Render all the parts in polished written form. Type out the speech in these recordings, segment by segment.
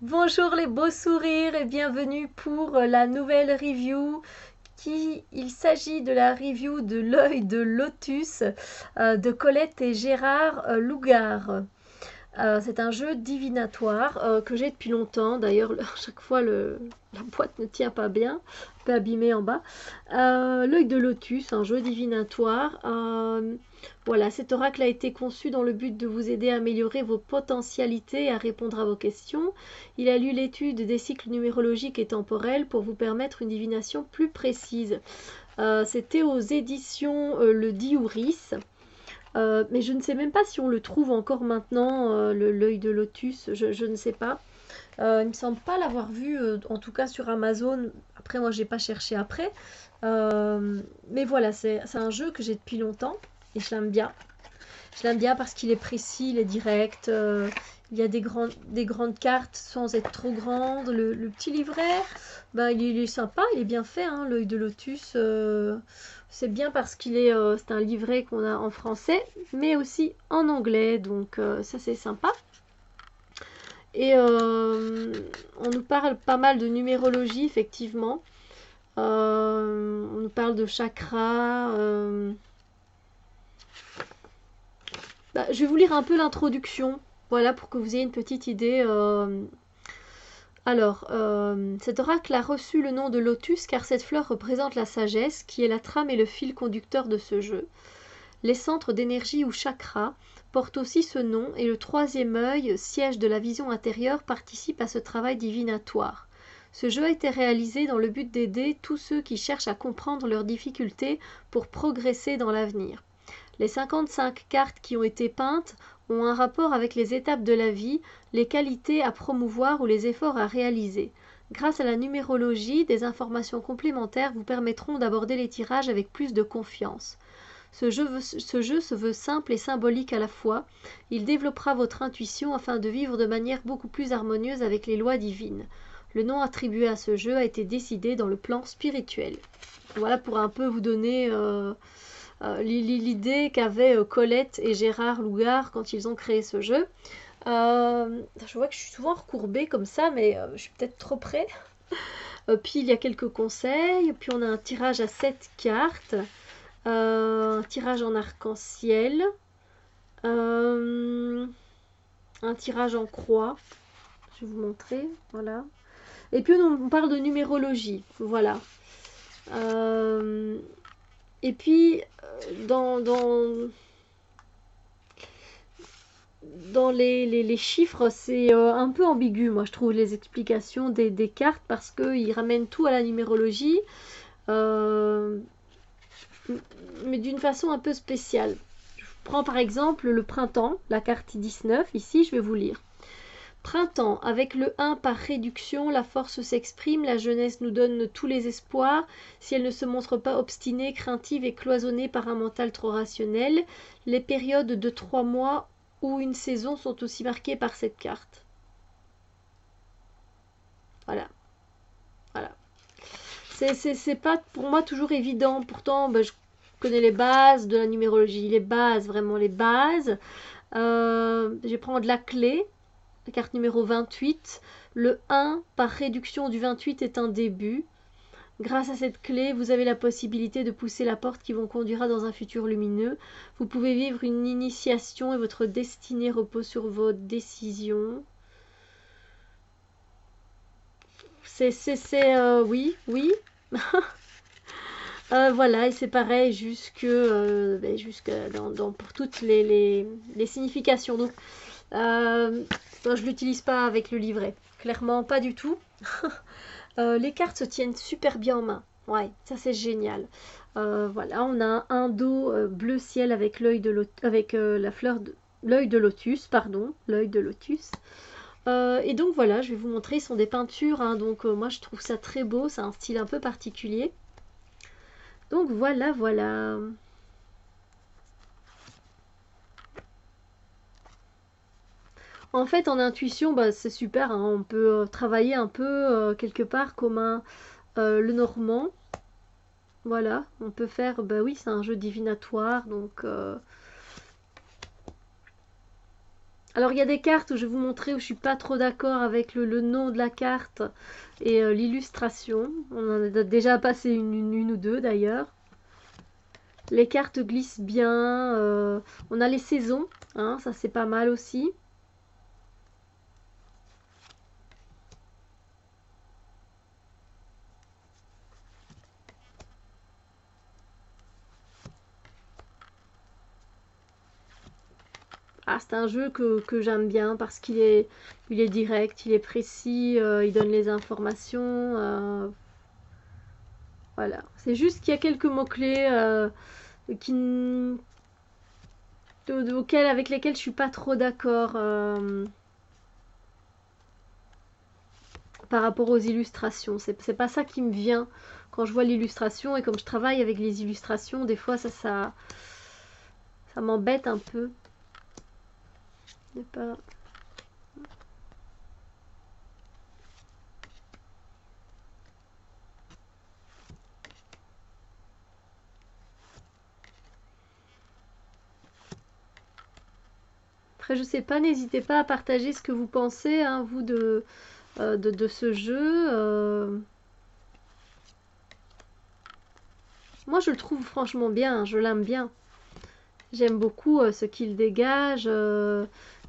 Bonjour les beaux sourires et bienvenue pour la nouvelle review. Il s'agit de la review de l'œil de lotus de Colette et Gérard Lougard. C'est un jeu divinatoire que j'ai depuis longtemps. D'ailleurs, à chaque fois, la boîte ne tient pas bien, un peu abîmée en bas. L'œil de lotus, un jeu divinatoire. Voilà, cet oracle a été conçu dans le but de vous aider à améliorer vos potentialités et à répondre à vos questions. Il a lu l'étude des cycles numérologiques et temporels pour vous permettre une divination plus précise. C'était aux éditions Le Diouris. Mais je ne sais même pas si on le trouve encore maintenant, l'œil de lotus, je ne sais pas. Il me semble pas l'avoir vu, en tout cas sur Amazon. Après, moi, j'ai pas cherché après. Mais voilà, c'est un jeu que j'ai depuis longtemps et je l'aime bien. Je l'aime bien parce qu'il est précis, il est direct. Il y a des grandes cartes sans être trop grandes. Le petit livret, bah, il est sympa, il est bien fait. Hein, l'œil de lotus, c'est bien parce c'est un livret qu'on a en français, mais aussi en anglais. Donc ça, c'est sympa. Et on nous parle pas mal de numérologie, effectivement. On nous parle de chakras. Je vais vous lire un peu l'introduction, voilà, pour que vous ayez une petite idée. Cet oracle a reçu le nom de lotus car cette fleur représente la sagesse, qui est la trame et le fil conducteur de ce jeu. Les centres d'énergie ou chakras portent aussi ce nom et le troisième œil, siège de la vision intérieure, participe à ce travail divinatoire. Ce jeu a été réalisé dans le but d'aider tous ceux qui cherchent à comprendre leurs difficultés pour progresser dans l'avenir. Les 55 cartes qui ont été peintes ont un rapport avec les étapes de la vie, les qualités à promouvoir ou les efforts à réaliser. Grâce à la numérologie, des informations complémentaires vous permettront d'aborder les tirages avec plus de confiance. Ce jeu se veut simple et symbolique à la fois. Il développera votre intuition afin de vivre de manière beaucoup plus harmonieuse avec les lois divines. Le nom attribué à ce jeu a été décidé dans le plan spirituel. Voilà pour un peu vous donner l'idée qu'avaient Colette et Gérard Lougard quand ils ont créé ce jeu. Je vois que je suis souvent recourbée comme ça, mais je suis peut-être trop près. Puis il y a quelques conseils. Puis on a un tirage à 7 cartes. Un tirage en arc-en-ciel. Un tirage en croix. Je vais vous montrer. Voilà. Et puis on parle de numérologie. Voilà. Et puis dans les chiffres, c'est un peu ambigu, moi je trouve, les explications des cartes parce qu'ils ramènent tout à la numérologie, euh, mais d'une façon un peu spéciale. Je prends par exemple le printemps, la carte 19, ici je vais vous lire. Printemps, avec le 1 par réduction, la force s'exprime, la jeunesse nous donne tous les espoirs, si elle ne se montre pas obstinée, craintive et cloisonnée par un mental trop rationnel. Les périodes de 3 mois ou une saison sont aussi marquées par cette carte. Voilà, voilà. C'est pas pour moi toujours évident, pourtant je connais les bases de la numérologie, les bases, vraiment les bases. Je vais prendre la clé, la carte numéro 28. Le 1 par réduction du 28 est un début. Grâce à cette clé, vous avez la possibilité de pousser la porte qui vous conduira dans un futur lumineux. Vous pouvez vivre une initiation et votre destinée repose sur vos décisions. Oui, oui. Voilà, et c'est pareil jusque pour toutes les significations. Donc, je l'utilise pas avec le livret. Clairement, pas du tout. Les cartes se tiennent super bien en main. Ouais, ça c'est génial. Voilà, on a un dos bleu ciel avec la fleur de l'œil de lotus, pardon, l'œil de lotus. Et donc voilà, je vais vous montrer, ce sont des peintures, hein, donc moi je trouve ça très beau, c'est un style un peu particulier. Donc voilà, voilà. En fait, en intuition, c'est super, hein, on peut travailler un peu quelque part comme le normand. Voilà, on peut faire, bah oui, c'est un jeu divinatoire, donc Alors il y a des cartes où je vais vous montrer où je suis pas trop d'accord avec le nom de la carte et l'illustration. On en a déjà passé une ou deux d'ailleurs. Les cartes glissent bien. On a les saisons, hein, ça c'est pas mal aussi. Ah, c'est un jeu que j'aime bien parce il est direct, il est précis, il donne les informations. Voilà. C'est juste qu'il y a quelques mots-clés qui, avec lesquels je suis pas trop d'accord par rapport aux illustrations. C'est pas ça qui me vient quand je vois l'illustration. Et comme je travaille avec les illustrations, des fois ça m'embête un peu. Pas... Après, je sais pas, n'hésitez pas à partager ce que vous pensez, hein, vous, de ce jeu. Moi, je le trouve franchement bien, je l'aime bien. J'aime beaucoup ce qu'il dégage.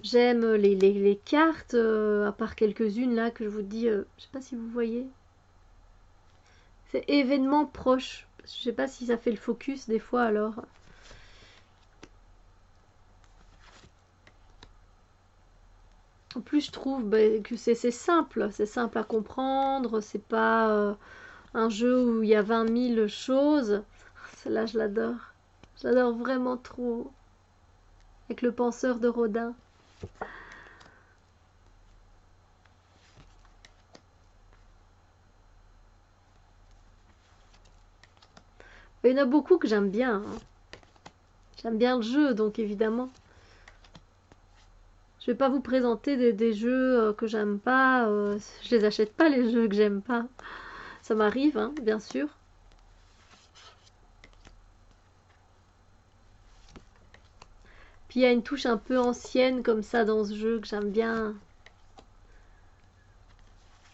J'aime les cartes, à part quelques-unes là que je vous dis. Je sais pas si vous voyez. C'est événement proche. Je sais pas si ça fait le focus des fois alors. En plus, je trouve que c'est simple à comprendre. C'est pas un jeu où il y a 20 000 choses. Celle-là, je l'adore. J'adore vraiment trop. Avec le penseur de Rodin. Il y en a beaucoup que j'aime bien, hein. J'aime bien le jeu, donc évidemment. Je vais pas vous présenter des jeux que j'aime pas. Je les achète pas, les jeux que j'aime pas. Ça m'arrive, hein, bien sûr. Puis il y a une touche un peu ancienne comme ça dans ce jeu que j'aime bien.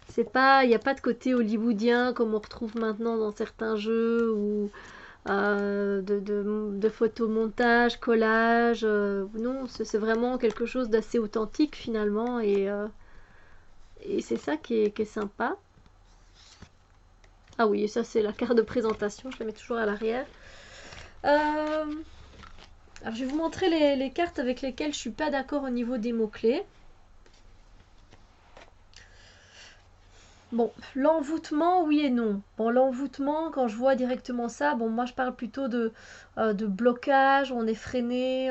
C'est pas, il n'y a pas de côté hollywoodien comme on retrouve maintenant dans certains jeux ou de photomontage, collage. Non, c'est vraiment quelque chose d'assez authentique finalement et c'est ça qui est sympa. Ah oui, ça c'est la carte de présentation, je la mets toujours à l'arrière. Alors je vais vous montrer les cartes avec lesquelles je suis pas d'accord au niveau des mots-clés. Bon, l'envoûtement, oui et non. Bon, l'envoûtement, quand je vois directement ça, bon, moi je parle plutôt de blocage, on est freiné,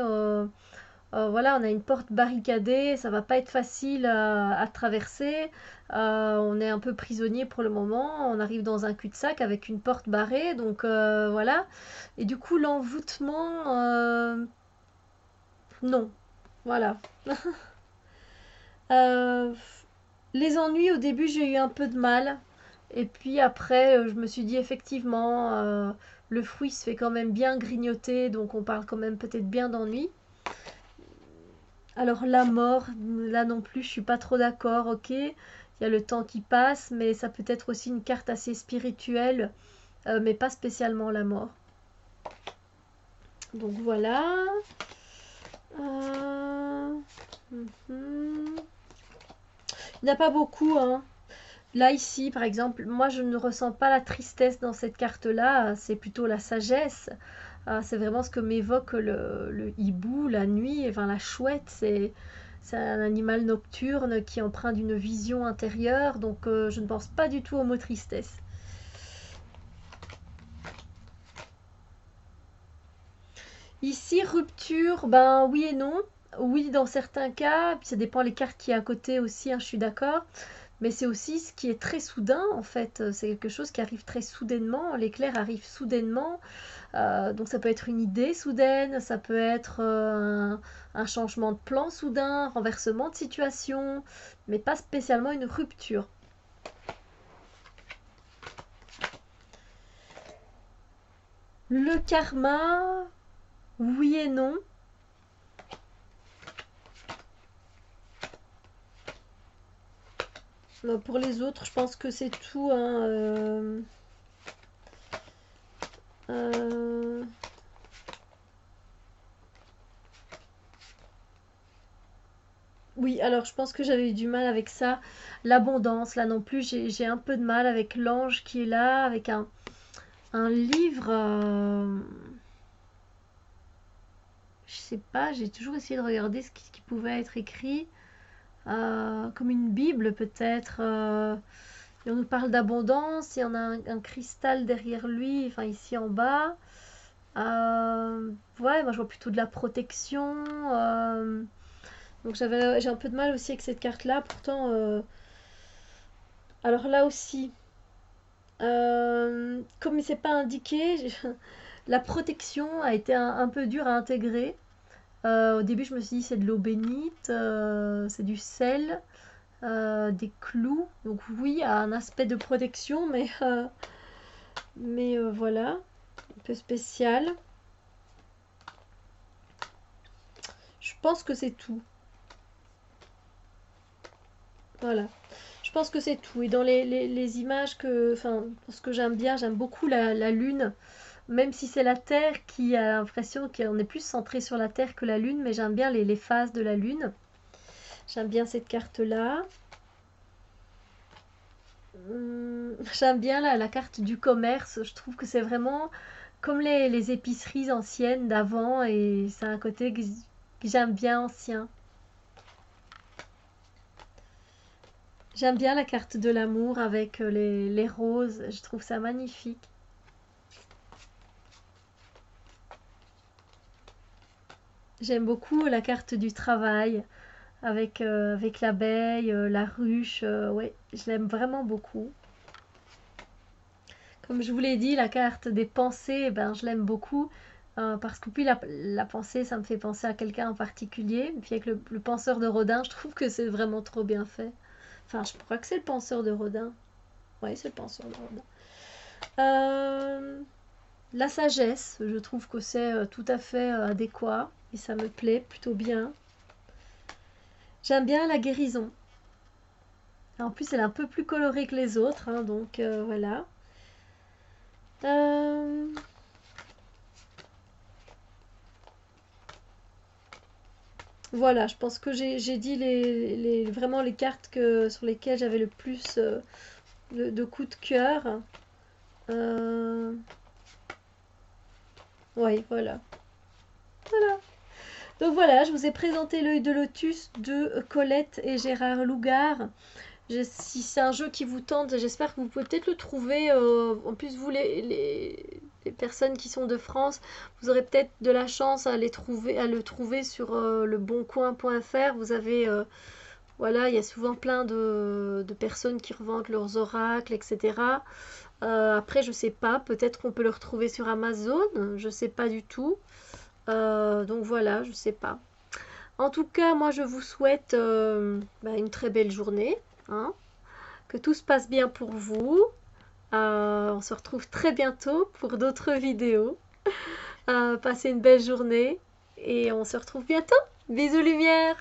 voilà, on a une porte barricadée, ça va pas être facile à traverser, on est un peu prisonnier pour le moment, on arrive dans un cul-de-sac avec une porte barrée, donc voilà. Et du coup, l'envoûtement, non, voilà. Euh, les ennuis, au début, j'ai eu un peu de mal. Et puis après, je me suis dit effectivement, le fruit se fait quand même bien grignoter, donc on parle quand même peut-être bien d'ennui. Alors la mort, là non plus, je suis pas trop d'accord, ok. Il y a le temps qui passe, mais ça peut être aussi une carte assez spirituelle, mais pas spécialement la mort. Donc voilà. Euh, mhm. Il n'y en a pas beaucoup, hein. Là, ici, par exemple, moi, je ne ressens pas la tristesse dans cette carte-là, c'est plutôt la sagesse. C'est vraiment ce que m'évoque le hibou, la nuit, enfin la chouette, c'est un animal nocturne qui emprunte d'une vision intérieure, donc je ne pense pas du tout au mot tristesse. Ici, rupture, ben oui et non. Oui, dans certains cas, puis ça dépend les cartes qui est à côté aussi, hein, je suis d'accord. Mais c'est aussi ce qui est très soudain, en fait. C'est quelque chose qui arrive très soudainement. L'éclair arrive soudainement. Donc ça peut être une idée soudaine, ça peut être un changement de plan soudain, un renversement de situation, mais pas spécialement une rupture. Le karma, oui et non. Pour les autres, je pense que c'est tout, hein, euh, Oui, alors je pense que j'avais eu du mal avec ça. L'abondance, là non plus, j'ai un peu de mal avec l'ange qui est là, avec un livre. Je sais pas, j'ai toujours essayé de regarder ce qui pouvait être écrit. Comme une Bible peut-être. Et on nous parle d'abondance, et on a un cristal derrière lui, enfin ici en bas. Ouais, moi je vois plutôt de la protection. Donc j'ai un peu de mal aussi avec cette carte-là. Pourtant, alors là aussi, comme c'est pas indiqué, la protection a été un peu dure à intégrer. Au début, je me suis dit c'est de l'eau bénite, c'est du sel, des clous. Donc oui, il y a un aspect de protection, mais voilà, un peu spécial. Je pense que c'est tout. Voilà. Je pense que c'est tout. Et dans les images enfin, ce que j'aime bien, j'aime beaucoup la lune. Même si c'est la Terre qui a l'impression qu'on est plus centré sur la Terre que la Lune, mais j'aime bien les phases de la Lune. J'aime bien cette carte-là. J'aime bien la carte du commerce. Je trouve que c'est vraiment comme les épiceries anciennes d'avant, et c'est un côté que j'aime bien ancien. J'aime bien la carte de l'amour avec les roses. Je trouve ça magnifique. J'aime beaucoup la carte du travail avec l'abeille, la ruche. Ouais, je l'aime vraiment beaucoup. Comme je vous l'ai dit, la carte des pensées, eh ben, je l'aime beaucoup. Parce que puis la pensée, ça me fait penser à quelqu'un en particulier. Et puis avec le penseur de Rodin, je trouve que c'est vraiment trop bien fait. Enfin, je crois que c'est le penseur de Rodin. Oui, c'est le penseur de Rodin. La sagesse, je trouve que c'est tout à fait adéquat. Et ça me plaît plutôt bien. J'aime bien la guérison. En plus, elle est un peu plus colorée que les autres, hein, donc voilà. Euh, Voilà, je pense que j'ai dit vraiment les cartes sur lesquelles j'avais le plus de coups de cœur. Euh, oui, voilà. Voilà. Donc voilà, je vous ai présenté l'œil de lotus de Colette et Gérard Lougard. Si c'est un jeu qui vous tente, j'espère que vous pouvez peut-être le trouver. En plus, vous, les personnes qui sont de France, vous aurez peut-être de la chance à le trouver sur leboncoin.fr. Vous avez, voilà, il y a souvent plein de personnes qui revendent leurs oracles, etc. Après, je sais pas, peut-être qu'on peut le retrouver sur Amazon, je sais pas du tout. Donc voilà, je sais pas. En tout cas, moi, je vous souhaite une très belle journée, hein. Que tout se passe bien pour vous. On se retrouve très bientôt pour d'autres vidéos. Passez une belle journée et on se retrouve bientôt. Bisous lumière!